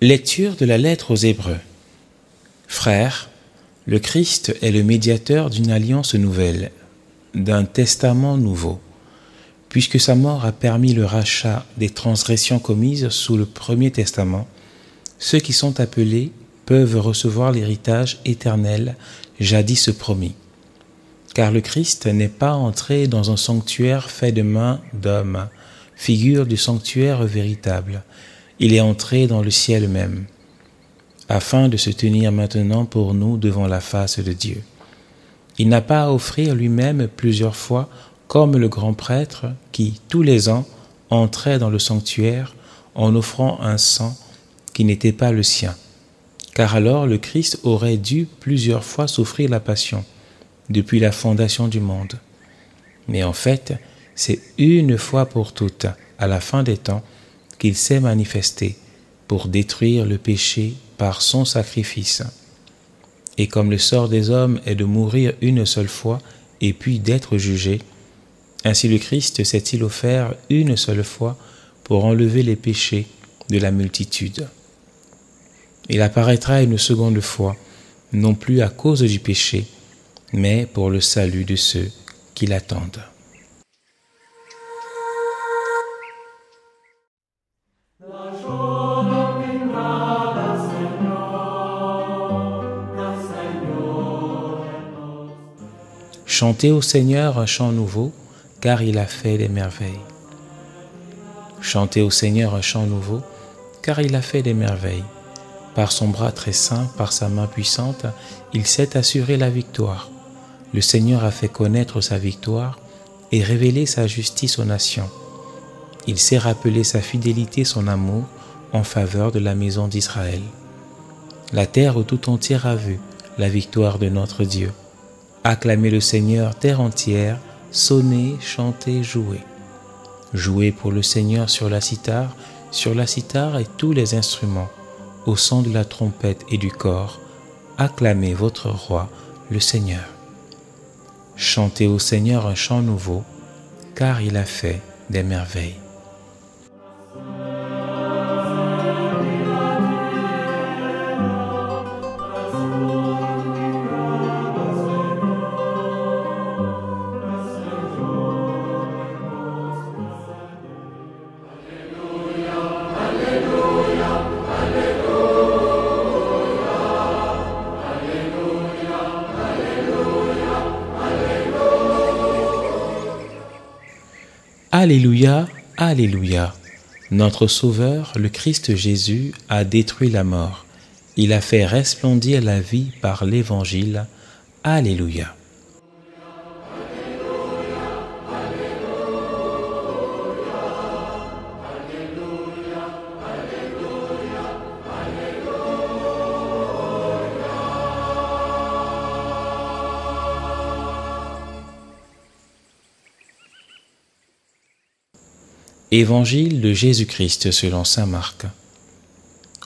Lecture de la lettre aux Hébreux. Frères, le Christ est le médiateur d'une alliance nouvelle, d'un testament nouveau, puisque sa mort a permis le rachat des transgressions commises sous le premier testament. Ceux qui sont appelés peuvent recevoir l'héritage éternel jadis promis. Car le Christ n'est pas entré dans un sanctuaire fait de mains d'hommes, figure du sanctuaire véritable. Il est entré dans le ciel même, afin de se tenir maintenant pour nous devant la face de Dieu. Il n'a pas à offrir lui-même plusieurs fois comme le grand prêtre qui, tous les ans, entrait dans le sanctuaire en offrant un sang qui n'était pas le sien. Car alors le Christ aurait dû plusieurs fois souffrir la passion, depuis la fondation du monde. Mais en fait, c'est une fois pour toutes, à la fin des temps, qu'il s'est manifesté pour détruire le péché par son sacrifice. Et comme le sort des hommes est de mourir une seule fois et puis d'être jugé, ainsi le Christ s'est-il offert une seule fois pour enlever les péchés de la multitude. Il apparaîtra une seconde fois, non plus à cause du péché, mais pour le salut de ceux qui l'attendent. Chantez au Seigneur un chant nouveau, car il a fait des merveilles. Chantez au Seigneur un chant nouveau, car il a fait des merveilles. Par son bras très saint, par sa main puissante, il s'est assuré la victoire. Le Seigneur a fait connaître sa victoire et révélé sa justice aux nations. Il s'est rappelé sa fidélité, son amour en faveur de la maison d'Israël. La terre tout entière a vu la victoire de notre Dieu. Acclamez le Seigneur, terre entière, sonnez, chantez, jouez. Jouez pour le Seigneur sur la cithare et tous les instruments, au son de la trompette et du cor. Acclamez votre roi, le Seigneur. Chantez au Seigneur un chant nouveau, car il a fait des merveilles. Alléluia, Alléluia. Notre Sauveur, le Christ Jésus, a détruit la mort. Il a fait resplendir la vie par l'Évangile. Alléluia. Évangile de Jésus-Christ selon saint Marc.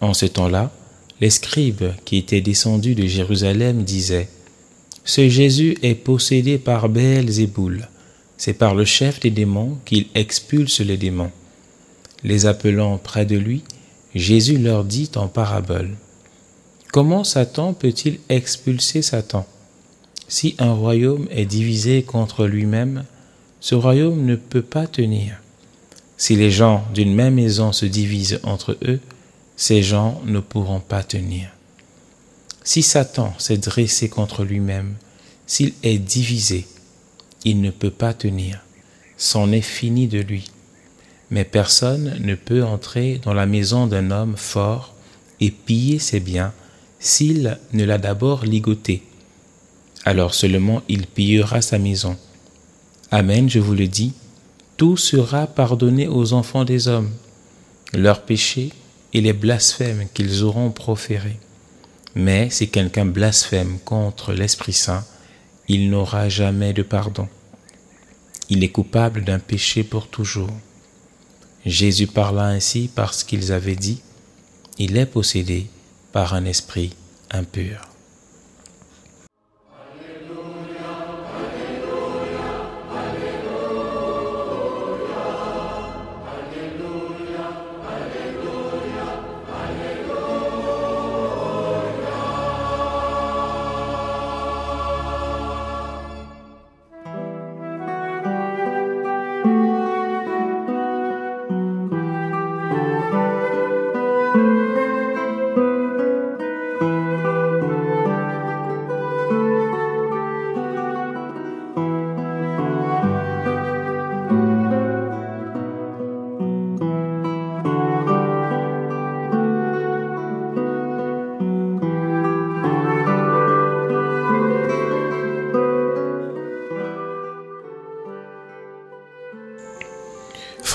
En ce temps-là, les scribes qui étaient descendus de Jérusalem disaient « Ce Jésus est possédé par Béelzéboul, c'est par le chef des démons qu'il expulse les démons. » Les appelant près de lui, Jésus leur dit en parabole « Comment Satan peut-il expulser Satan? Si un royaume est divisé contre lui-même, ce royaume ne peut pas tenir. Si les gens d'une même maison se divisent entre eux, ces gens ne pourront pas tenir. Si Satan s'est dressé contre lui-même, s'il est divisé, il ne peut pas tenir. C'en est fini de lui. Mais personne ne peut entrer dans la maison d'un homme fort et piller ses biens s'il ne l'a d'abord ligoté. Alors seulement il pillera sa maison. Amen, je vous le dis, tout sera pardonné aux enfants des hommes, leurs péchés et les blasphèmes qu'ils auront proférés. Mais si quelqu'un blasphème contre l'Esprit Saint, il n'aura jamais de pardon. Il est coupable d'un péché pour toujours. Jésus parla ainsi parce qu'ils avaient dit « Il est possédé par un esprit impur ».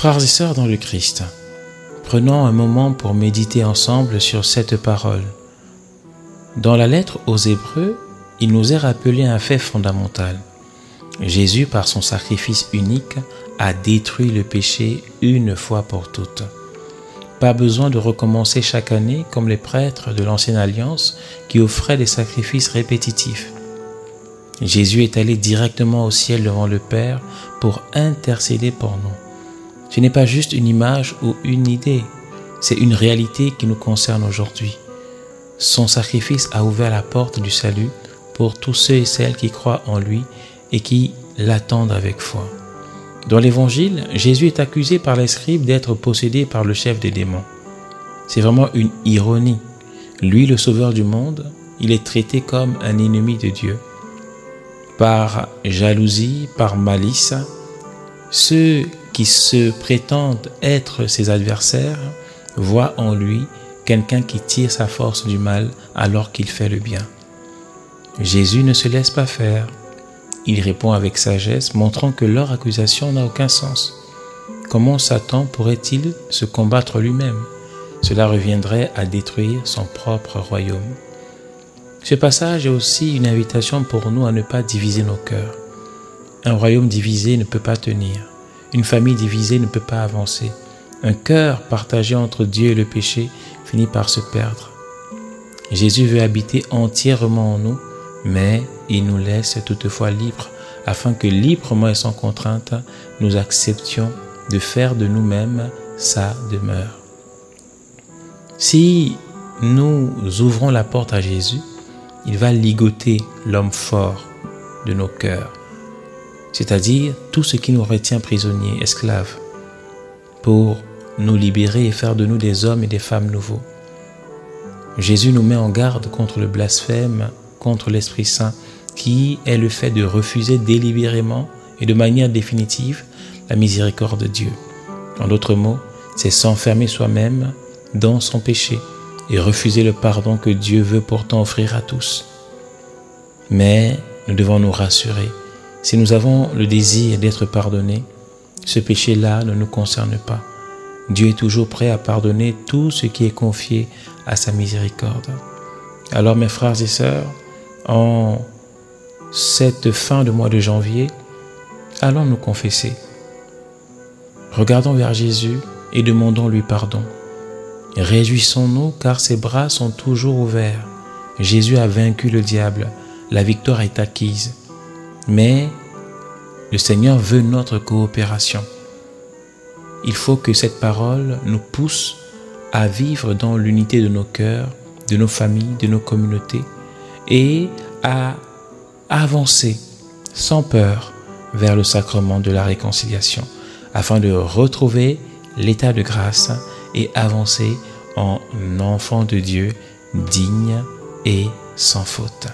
Frères et sœurs dans le Christ, prenons un moment pour méditer ensemble sur cette parole. Dans la lettre aux Hébreux, il nous est rappelé un fait fondamental. Jésus, par son sacrifice unique, a détruit le péché une fois pour toutes. Pas besoin de recommencer chaque année comme les prêtres de l'Ancienne Alliance qui offraient des sacrifices répétitifs. Jésus est allé directement au ciel devant le Père pour intercéder pour nous. Ce n'est pas juste une image ou une idée, c'est une réalité qui nous concerne aujourd'hui. Son sacrifice a ouvert la porte du salut pour tous ceux et celles qui croient en lui et qui l'attendent avec foi. Dans l'Évangile, Jésus est accusé par les scribes d'être possédé par le chef des démons. C'est vraiment une ironie. Lui, le sauveur du monde, il est traité comme un ennemi de Dieu. Par jalousie, par malice, ceux qui se prétendent être ses adversaires voient en lui quelqu'un qui tire sa force du mal alors qu'il fait le bien. Jésus ne se laisse pas faire. Il répond avec sagesse, montrant que leur accusation n'a aucun sens. Comment Satan pourrait-il se combattre lui-même? Cela reviendrait à détruire son propre royaume. Ce passage est aussi une invitation pour nous à ne pas diviser nos cœurs. Un royaume divisé ne peut pas tenir. Une famille divisée ne peut pas avancer. Un cœur partagé entre Dieu et le péché finit par se perdre. Jésus veut habiter entièrement en nous, mais il nous laisse toutefois libres, afin que librement et sans contrainte, nous acceptions de faire de nous-mêmes sa demeure. Si nous ouvrons la porte à Jésus, il va ligoter l'homme fort de nos cœurs, c'est-à-dire tout ce qui nous retient prisonniers, esclaves, pour nous libérer et faire de nous des hommes et des femmes nouveaux. Jésus nous met en garde contre le blasphème, contre l'Esprit Saint, qui est le fait de refuser délibérément et de manière définitive la miséricorde de Dieu. En d'autres mots, c'est s'enfermer soi-même dans son péché et refuser le pardon que Dieu veut pourtant offrir à tous. Mais nous devons nous rassurer. Si nous avons le désir d'être pardonnés, ce péché-là ne nous concerne pas. Dieu est toujours prêt à pardonner tout ce qui est confié à sa miséricorde. Alors mes frères et sœurs, en cette fin de mois de janvier, allons nous confesser. Regardons vers Jésus et demandons-lui pardon. Réjouissons-nous car ses bras sont toujours ouverts. Jésus a vaincu le diable, la victoire est acquise. Mais le Seigneur veut notre coopération. Il faut que cette parole nous pousse à vivre dans l'unité de nos cœurs, de nos familles, de nos communautés et à avancer sans peur vers le sacrement de la réconciliation afin de retrouver l'état de grâce et avancer en enfant de Dieu digne et sans faute.